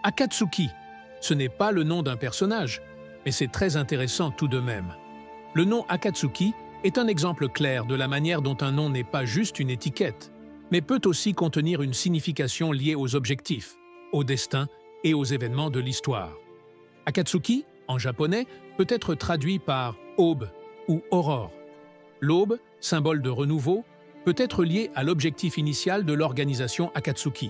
Akatsuki, ce n'est pas le nom d'un personnage, mais c'est très intéressant tout de même. Le nom Akatsuki est un exemple clair de la manière dont un nom n'est pas juste une étiquette, mais peut aussi contenir une signification liée aux objectifs, au destin et aux événements de l'histoire. Akatsuki, en japonais, peut être traduit par aube ou aurore. L'aube, symbole de renouveau, peut être liée à l'objectif initial de l'organisation Akatsuki.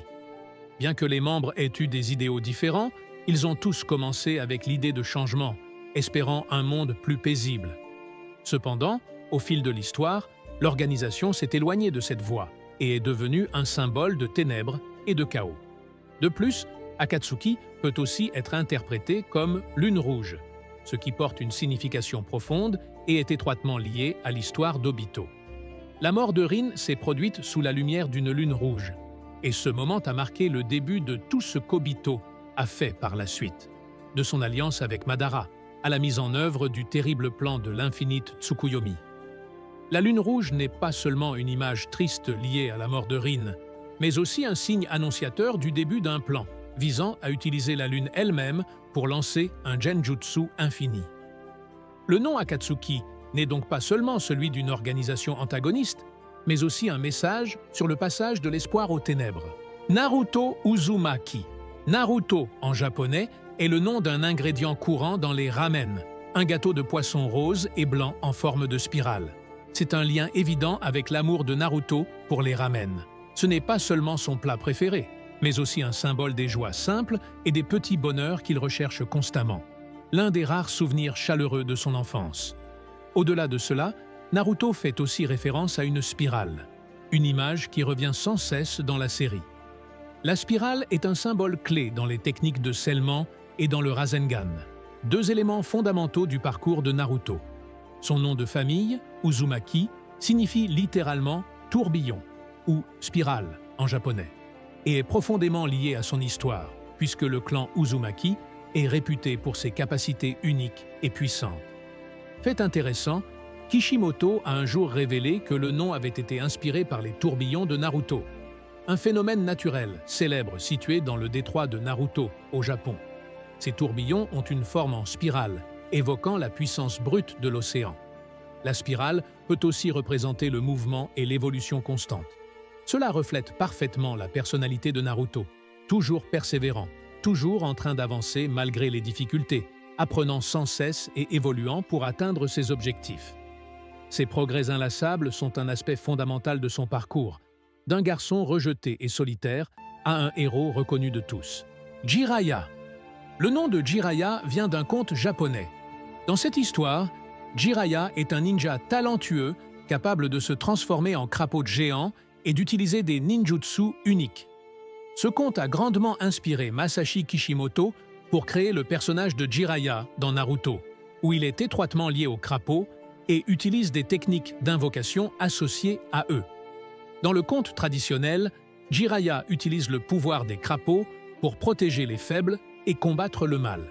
Bien que les membres aient eu des idéaux différents, ils ont tous commencé avec l'idée de changement, espérant un monde plus paisible. Cependant, au fil de l'histoire, l'organisation s'est éloignée de cette voie et est devenue un symbole de ténèbres et de chaos. De plus, Akatsuki peut aussi être interprété comme lune rouge, ce qui porte une signification profonde et est étroitement lié à l'histoire d'Obito. La mort de Rin s'est produite sous la lumière d'une lune rouge, et ce moment a marqué le début de tout ce qu'Obito a fait par la suite, de son alliance avec Madara, à la mise en œuvre du terrible plan de l'infinite Tsukuyomi. La lune rouge n'est pas seulement une image triste liée à la mort de Rin, mais aussi un signe annonciateur du début d'un plan, visant à utiliser la lune elle-même pour lancer un genjutsu infini. Le nom Akatsuki n'est donc pas seulement celui d'une organisation antagoniste, mais aussi un message sur le passage de l'espoir aux ténèbres. Naruto Uzumaki. Naruto, en japonais, est le nom d'un ingrédient courant dans les ramen, un gâteau de poisson rose et blanc en forme de spirale. C'est un lien évident avec l'amour de Naruto pour les ramen. Ce n'est pas seulement son plat préféré, mais aussi un symbole des joies simples et des petits bonheurs qu'il recherche constamment. L'un des rares souvenirs chaleureux de son enfance. Au-delà de cela, Naruto fait aussi référence à une spirale, une image qui revient sans cesse dans la série. La spirale est un symbole clé dans les techniques de scellement et dans le Rasengan, deux éléments fondamentaux du parcours de Naruto. Son nom de famille, Uzumaki, signifie littéralement « tourbillon » ou « spirale » en japonais, et est profondément lié à son histoire, puisque le clan Uzumaki est réputé pour ses capacités uniques et puissantes. Fait intéressant, Kishimoto a un jour révélé que le nom avait été inspiré par les tourbillons de Naruto, un phénomène naturel célèbre situé dans le détroit de Naruto, au Japon. Ces tourbillons ont une forme en spirale, évoquant la puissance brute de l'océan. La spirale peut aussi représenter le mouvement et l'évolution constante. Cela reflète parfaitement la personnalité de Naruto, toujours persévérant, toujours en train d'avancer malgré les difficultés, apprenant sans cesse et évoluant pour atteindre ses objectifs. Ses progrès inlassables sont un aspect fondamental de son parcours, d'un garçon rejeté et solitaire à un héros reconnu de tous. Jiraiya. Le nom de Jiraiya vient d'un conte japonais. Dans cette histoire, Jiraiya est un ninja talentueux capable de se transformer en crapaud géant et d'utiliser des ninjutsu uniques. Ce conte a grandement inspiré Masashi Kishimoto pour créer le personnage de Jiraiya dans Naruto, où il est étroitement lié aux crapauds et utilise des techniques d'invocation associées à eux. Dans le conte traditionnel, Jiraiya utilise le pouvoir des crapauds pour protéger les faibles et combattre le mal.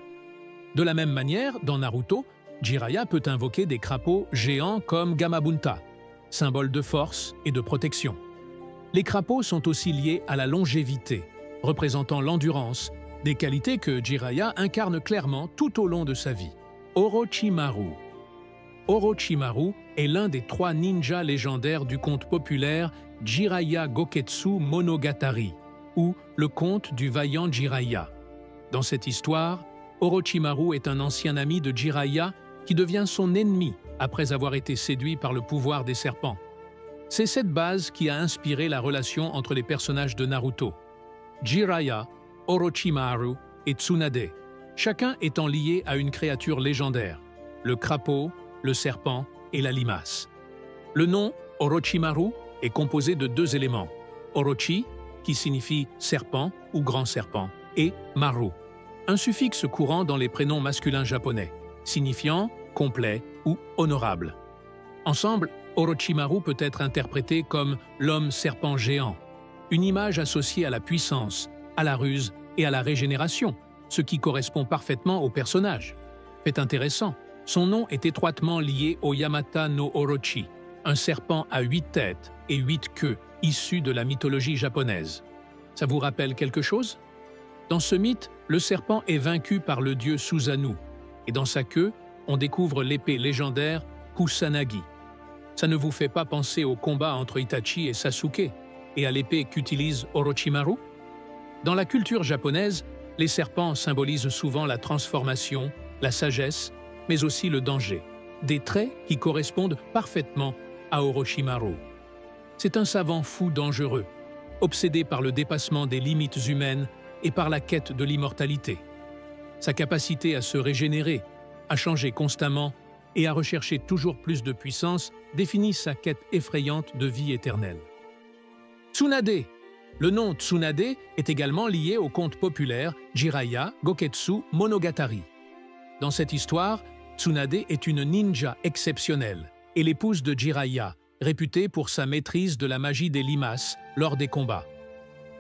De la même manière, dans Naruto, Jiraiya peut invoquer des crapauds géants comme Gamabunta, symbole de force et de protection. Les crapauds sont aussi liés à la longévité, représentant l'endurance, des qualités que Jiraiya incarne clairement tout au long de sa vie. Orochimaru. Orochimaru est l'un des 3 ninjas légendaires du conte populaire Jiraiya Goketsu Monogatari, ou le conte du vaillant Jiraiya. Dans cette histoire, Orochimaru est un ancien ami de Jiraiya qui devient son ennemi après avoir été séduit par le pouvoir des serpents. C'est cette base qui a inspiré la relation entre les personnages de Naruto. Jiraiya, Orochimaru et Tsunade, chacun étant lié à une créature légendaire, le crapaud, le serpent et la limace. Le nom Orochimaru est composé de 2 éléments, Orochi, qui signifie serpent ou grand serpent, et Maru, un suffixe courant dans les prénoms masculins japonais, signifiant complet ou honorable. Ensemble, Orochimaru peut être interprété comme l'homme serpent géant, une image associée à la puissance, à la ruse et à la régénération, ce qui correspond parfaitement au personnage. Fait intéressant, son nom est étroitement lié au Yamata no Orochi, un serpent à 8 têtes et 8 queues issu de la mythologie japonaise. Ça vous rappelle quelque chose? Dans ce mythe, le serpent est vaincu par le dieu Susanoo, et dans sa queue, on découvre l'épée légendaire Kusanagi. Ça ne vous fait pas penser au combat entre Itachi et Sasuke, et à l'épée qu'utilise Orochimaru? Dans la culture japonaise, les serpents symbolisent souvent la transformation, la sagesse, mais aussi le danger, des traits qui correspondent parfaitement à Orochimaru. C'est un savant fou dangereux, obsédé par le dépassement des limites humaines et par la quête de l'immortalité. Sa capacité à se régénérer, à changer constamment et à rechercher toujours plus de puissance définit sa quête effrayante de vie éternelle. Tsunade. Le nom Tsunade est également lié au conte populaire Jiraiya Goketsu Monogatari. Dans cette histoire, Tsunade est une ninja exceptionnelle et l'épouse de Jiraiya, réputée pour sa maîtrise de la magie des limaces lors des combats.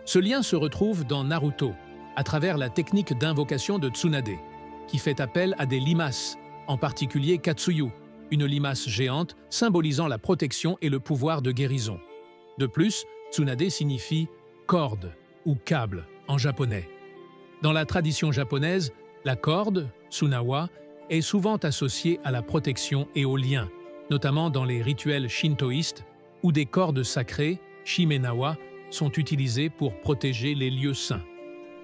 Ce lien se retrouve dans Naruto, à travers la technique d'invocation de Tsunade, qui fait appel à des limaces, en particulier Katsuyu, une limace géante symbolisant la protection et le pouvoir de guérison. De plus, Tsunade signifie « corde » ou « câble » en japonais. Dans la tradition japonaise, la corde, Tsunawa, est souvent associée à la protection et au lien, notamment dans les rituels shintoïstes, où des cordes sacrées, Shimenawa, sont utilisées pour protéger les lieux saints.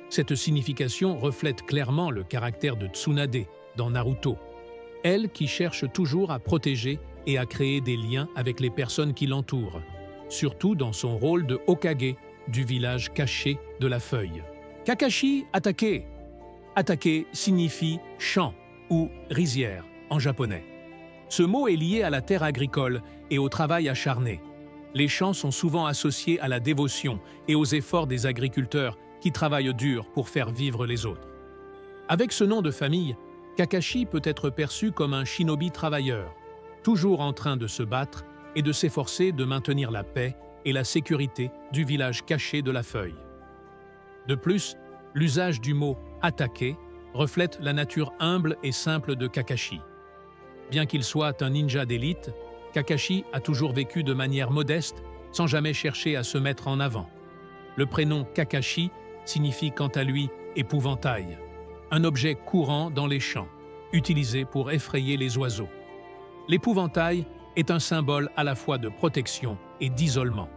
Cette signification reflète clairement le caractère de Tsunade dans Naruto, elle qui cherche toujours à protéger et à créer des liens avec les personnes qui l'entourent, surtout dans son rôle de Hokage du village caché de la feuille. Kakashi attaqué. Attaquer signifie champ ou rizière en japonais. Ce mot est lié à la terre agricole et au travail acharné. Les champs sont souvent associés à la dévotion et aux efforts des agriculteurs qui travaillent dur pour faire vivre les autres. Avec ce nom de famille, Kakashi peut être perçu comme un shinobi travailleur, toujours en train de se battre et de s'efforcer de maintenir la paix et la sécurité du village caché de la feuille. De plus, l'usage du mot « attaquer » reflète la nature humble et simple de Kakashi. Bien qu'il soit un ninja d'élite, Kakashi a toujours vécu de manière modeste, sans jamais chercher à se mettre en avant. Le prénom Kakashi signifie quant à lui « épouvantail », un objet courant dans les champs, utilisé pour effrayer les oiseaux. L'épouvantail est un symbole à la fois de protection et d'isolement.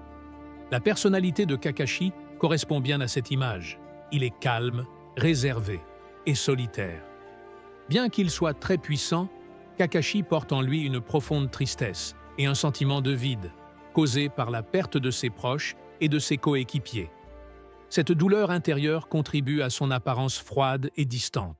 La personnalité de Kakashi correspond bien à cette image. Il est calme, réservé et solitaire. Bien qu'il soit très puissant, Kakashi porte en lui une profonde tristesse et un sentiment de vide, causé par la perte de ses proches et de ses coéquipiers. Cette douleur intérieure contribue à son apparence froide et distante.